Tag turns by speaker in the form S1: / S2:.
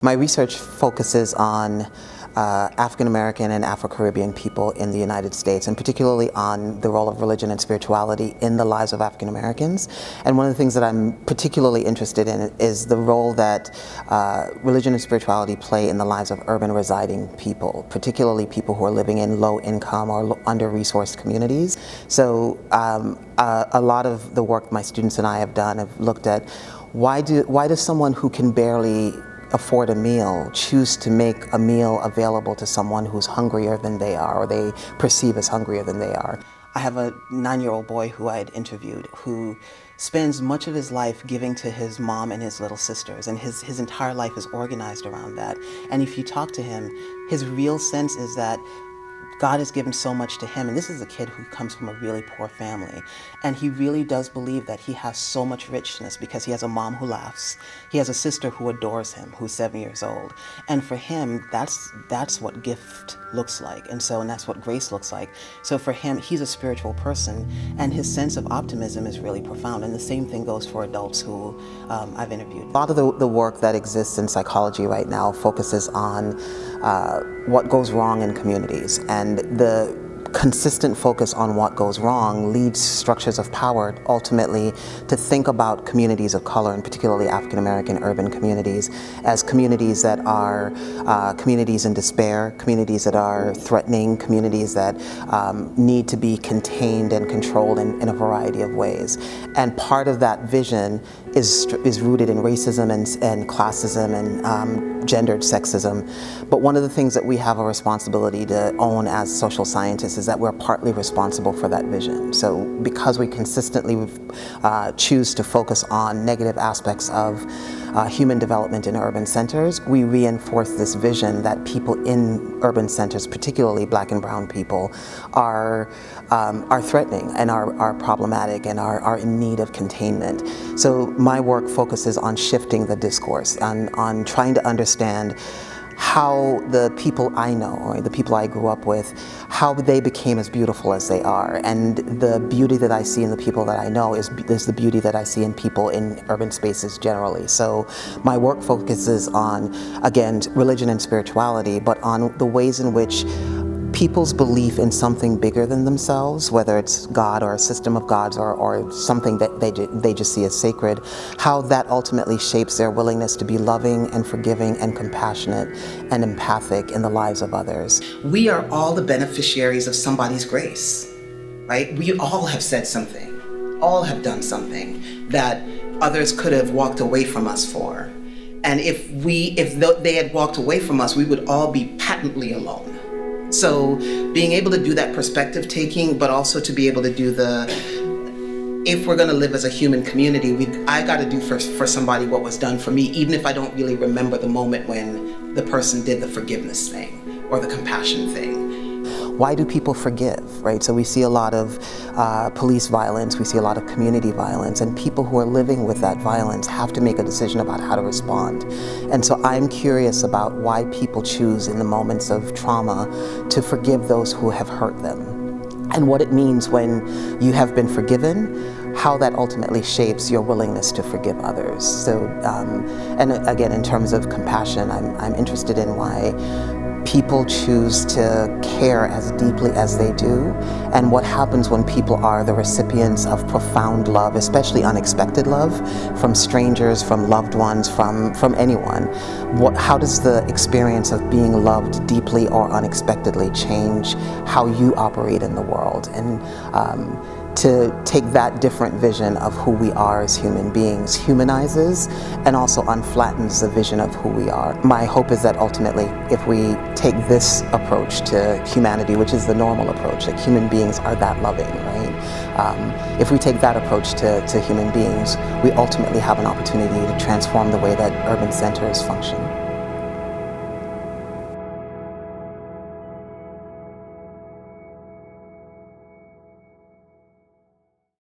S1: My research focuses on African American and Afro-Caribbean people in the United States, and particularly on the role of religion and spirituality in the lives of African Americans. And one of the things that I'm particularly interested in is the role that religion and spirituality play in the lives of urban residing people, particularly people who are living in low-income or under-resourced communities. So a lot of the work my students and I have done have looked at why does someone who can barely afford a meal choose to make a meal available to someone who's hungrier than they are, or they perceive as hungrier than they are. I have a 9-year-old boy who I had interviewed who spends much of his life giving to his mom and his little sisters, and his entire life is organized around that. And if you talk to him, his real sense is that God has given so much to him, and this is a kid who comes from a really poor family, and he really does believe that he has so much richness because he has a mom who laughs, he has a sister who adores him, who's 7 years old, and for him, that's what gift looks like, and that's what grace looks like. So for him, he's a spiritual person, and his sense of optimism is really profound, and the same thing goes for adults who I've interviewed. A lot of the work that exists in psychology right now focuses on what goes wrong in communities, and the consistent focus on what goes wrong leads structures of power ultimately to think about communities of color, and particularly African American urban communities, as communities that are communities in despair, communities that are threatening, communities that need to be contained and controlled in a variety of ways. And part of that vision is rooted in racism and classism and gendered sexism. But one of the things that we have a responsibility to own as social scientists is that we're partly responsible for that vision. So because we consistently choose to focus on negative aspects of human development in urban centers, we reinforce this vision that people in urban centers, particularly Black and brown people, are threatening and are problematic and are in need of containment. So my work focuses on shifting the discourse, on trying to understand how the people I know, or the people I grew up with, how they became as beautiful as they are. And the beauty that I see in the people that I know is the beauty that I see in people in urban spaces generally. So my work focuses on, again, religion and spirituality, but on the ways in which people's belief in something bigger than themselves, whether it's God or a system of gods or something that they just see as sacred, how that ultimately shapes their willingness to be loving and forgiving and compassionate and empathic in the lives of others. We are all the beneficiaries of somebody's grace, right? We all have said something, all have done something that others could have walked away from us for. And if they had walked away from us, we would all be patently alone. So being able to do that perspective taking, but also to be able to do if we're going to live as a human community, I got to do for somebody what was done for me, even if I don't really remember the moment when the person did the forgiveness thing or the compassion thing. Why do people forgive, right? So we see a lot of police violence, we see a lot of community violence, and people who are living with that violence have to make a decision about how to respond. And so I'm curious about why people choose in the moments of trauma to forgive those who have hurt them, and what it means when you have been forgiven, how that ultimately shapes your willingness to forgive others. So, and again, in terms of compassion, I'm interested in why people choose to care as deeply as they do, and what happens when people are the recipients of profound love, especially unexpected love, from strangers, from loved ones, from anyone. How does the experience of being loved deeply or unexpectedly change how you operate in the world? And to take that different vision of who we are as human beings humanizes and also unflattens the vision of who we are. My hope is that ultimately, if we take this approach to humanity, which is the normal approach, that human beings are that loving, right? If we take that approach to human beings, we ultimately have an opportunity to transform the way that urban centers function.